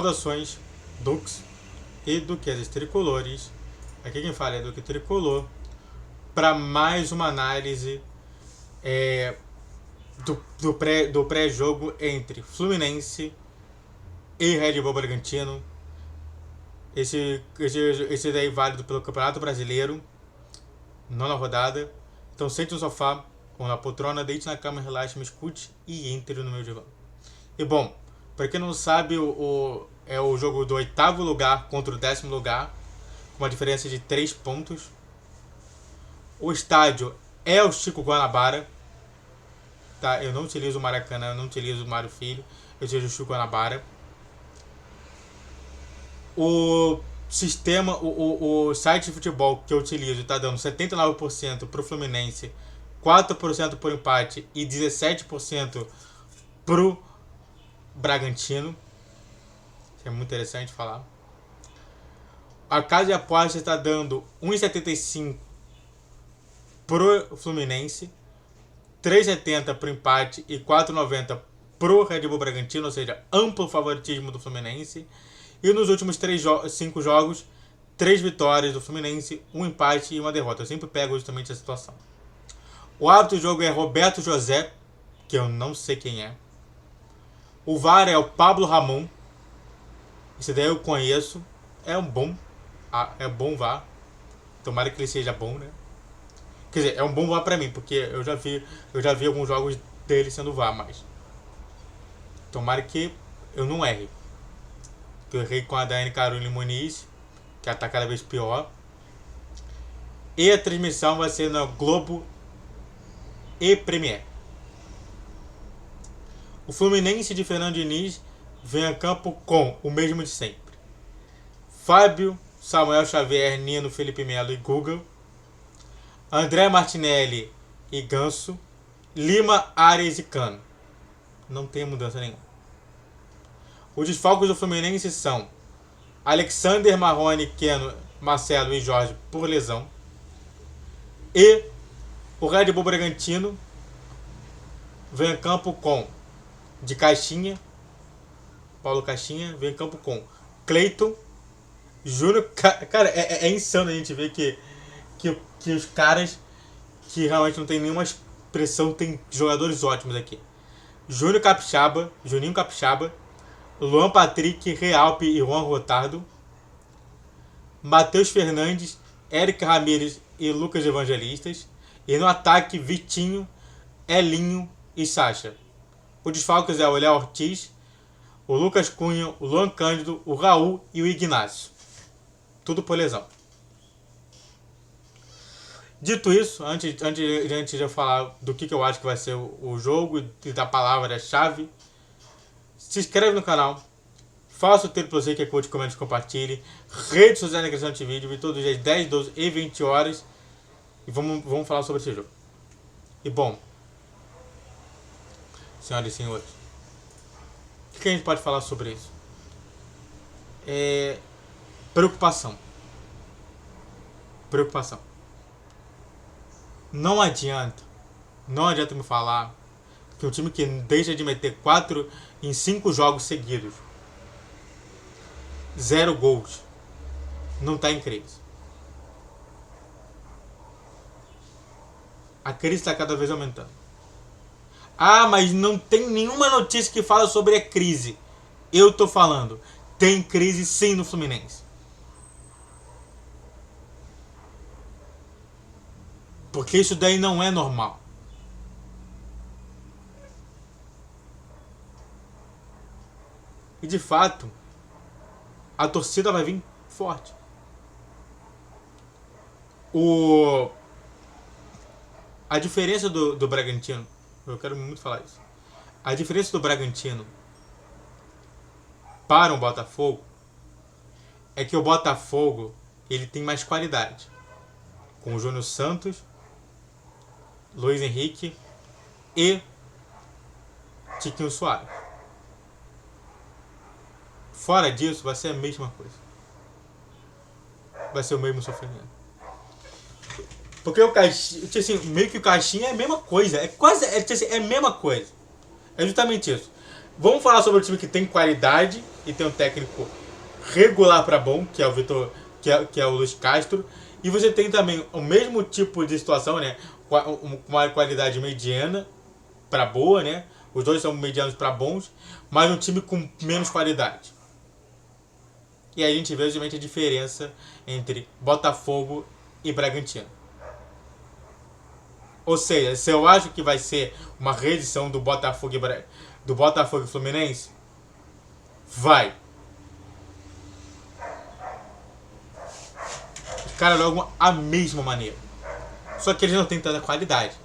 Saudações, Dux e Duquesas Tricolores. Aqui quem fala é Duque Tricolor, para mais uma análise do pré-jogo entre Fluminense e Red Bull Bragantino. Esse daí válido pelo Campeonato Brasileiro, nona rodada. Então sente no sofá ou na poltrona, deite na cama, relaxe, me escute e entre no meu divã. E bom, para quem não sabe, é o jogo do 8º lugar contra o 10º lugar, com uma diferença de 3 pontos. O estádio é o Chico Guanabara. Tá? Eu não utilizo o Maracanã, eu não utilizo o Mário Filho, eu utilizo o Chico Guanabara. O sistema, o site de futebol que eu utilizo está dando 79% para o Fluminense, 4% por empate e 17% para o Bragantino. Isso é muito interessante falar. A casa de aposta está dando 1,75 pro Fluminense, 3,70 pro empate e 4,90 pro Red Bull Bragantino, ou seja, amplo favoritismo do Fluminense. E nos últimos 5 jogos, 3 vitórias do Fluminense, 1 empate e 1 derrota. Eu sempre pego justamente essa situação. O árbitro do jogo é Roberto José, que eu não sei quem é. O VAR é o Pablo Ramon. Esse daí eu conheço. É um bom VAR. Tomara que ele seja bom, né? Quer dizer, é um bom VAR pra mim, porque eu já vi alguns jogos dele sendo VAR, mas tomara que eu não erre. Eu errei com a Daiane Caroline Muniz, que está cada vez pior. E a transmissão vai ser na Globo e Premiere. O Fluminense de Fernando Diniz vem a campo com o mesmo de sempre: Fábio, Samuel Xavier, Nino, Felipe Melo e Guga, André Martinelli e Ganso, Lima, Ares e Cano. Não tem mudança nenhuma. Os desfalques do Fluminense são Alexander, Marrone, Keno, Marcelo e Jorge por lesão. E o Red Bull Bragantino vem em campo com de Caixinha, Paulo Caixinha, vem em campo com Cleiton, Júnior. Cara, é insano a gente ver que os caras que realmente não tem nenhuma expressão, tem jogadores ótimos aqui. Juninho Capixaba, Luan Patrick, Realpe e Juan Rotardo, Matheus Fernandes, Eric Ramírez e Lucas Evangelistas. E no ataque, Vitinho, Elinho e Sacha. O desfalques é o Léo Ortiz, o Lucas Cunha, o Luan Cândido, o Raul e o Ignacio. Tudo por lesão. Dito isso, antes de eu falar do que eu acho que vai ser o jogo e da palavra-chave, se inscreve no canal, faça o tempo para você que é curte, comente, compartilhe, redes sociais na descrição desse vídeo, vi todos os dias 10, 12 e 20 horas, e vamos falar sobre esse jogo. E bom, senhoras e senhores, o que a gente pode falar sobre isso? Preocupação. Não adianta me falar que um time que deixa de meter 4 em 5 jogos seguidos, 0 gols, não está em crise. A crise está cada vez aumentando. Ah, mas não tem nenhuma notícia que fala sobre a crise. Eu tô falando, tem crise sim no Fluminense. Porque isso daí não é normal. E de fato, a torcida vai vir forte. A diferença do Bragantino, eu quero muito falar isso. A diferença do Bragantino para o Botafogo é que o Botafogo ele tem mais qualidade. Com o Júnior Santos, Luiz Henrique e Tiquinho Soares. Fora disso, vai ser a mesma coisa. Vai ser o mesmo sofrimento. Porque o Caixinha, assim, meio que o Caixinha é a mesma coisa. É a mesma coisa. É justamente isso. Vamos falar sobre o time que tem qualidade e tem um técnico regular para bom, que é o Vitor, que é o Luiz Castro. E você tem também o mesmo tipo de situação, né? Com uma qualidade mediana para boa, né? Os dois são medianos para bons, mas um time com menos qualidade. E aí a gente vê justamente a diferença entre Botafogo e Bragantino. Ou seja, se eu acho que vai ser uma reedição do Botafogo e Fluminense, vai. Os caras jogam a mesma maneira. Só que eles não têm tanta qualidade.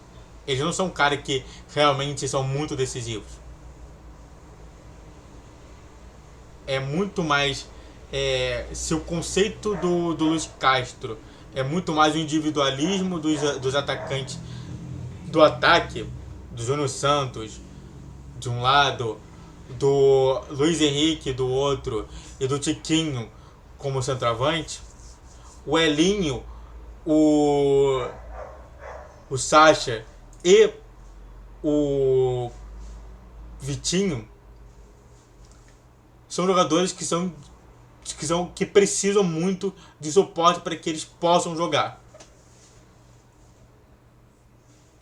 Eles não são caras que realmente são muito decisivos. É muito mais... se o conceito do Luiz Castro é muito mais o individualismo dos atacantes do ataque, do Júnior Santos de um lado, do Luiz Henrique do outro e do Tiquinho como centroavante, o Elinho, o Sacha e o Vitinho são jogadores que precisam muito de suporte para que eles possam jogar.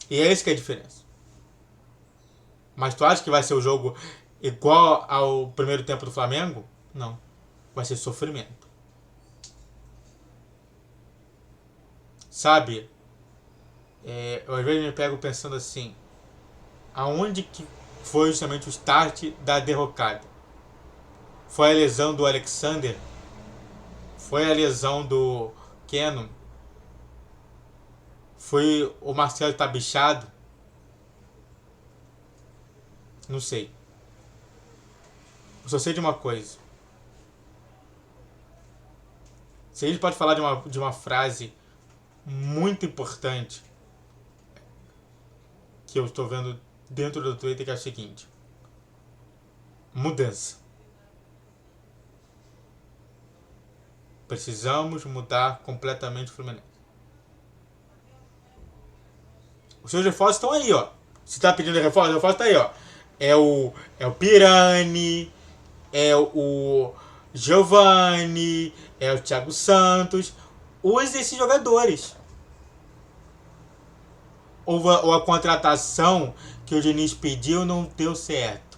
E é essa que é a diferença. Mas tu acha que vai ser o jogo igual ao primeiro tempo do Flamengo? Não. Vai ser sofrimento. Sabe? Eu às vezes me pego pensando assim, aonde que foi justamente o start da derrocada? Foi a lesão do Alexander? Foi a lesão do Keno? Foi o Marcelo tá bichado? Não sei. Eu só sei de uma coisa. Se a gente pode falar de uma frase muito importante que eu estou vendo dentro do Twitter, que é o seguinte: mudança. Precisamos mudar completamente o Fluminense. Os seus reforços estão aí, ó. Se tá pedindo reforço, o reforço tá aí, ó. É o Pirani, é o Giovani, é o Thiago Santos. Use esses jogadores. Ou a contratação que o Diniz pediu não deu certo.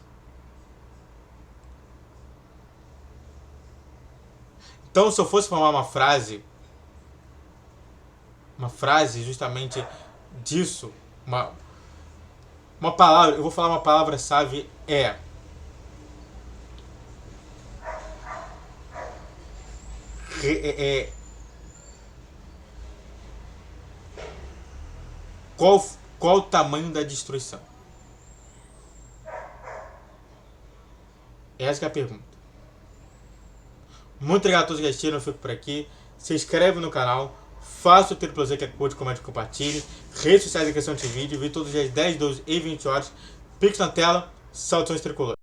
Então, se eu fosse formar uma frase justamente disso, uma palavra, eu vou falar uma palavra-chave, qual o tamanho da destruição? Essa que é a pergunta. Muito obrigado a todos que assistiram, eu fico por aqui. Se inscreve no canal, faça o triplo Z, que é curte, comente e compartilhe. Redes sociais em questão de vídeo, vi todos os dias 10, 12 e 20 horas. Pix na tela, saudações tricolor.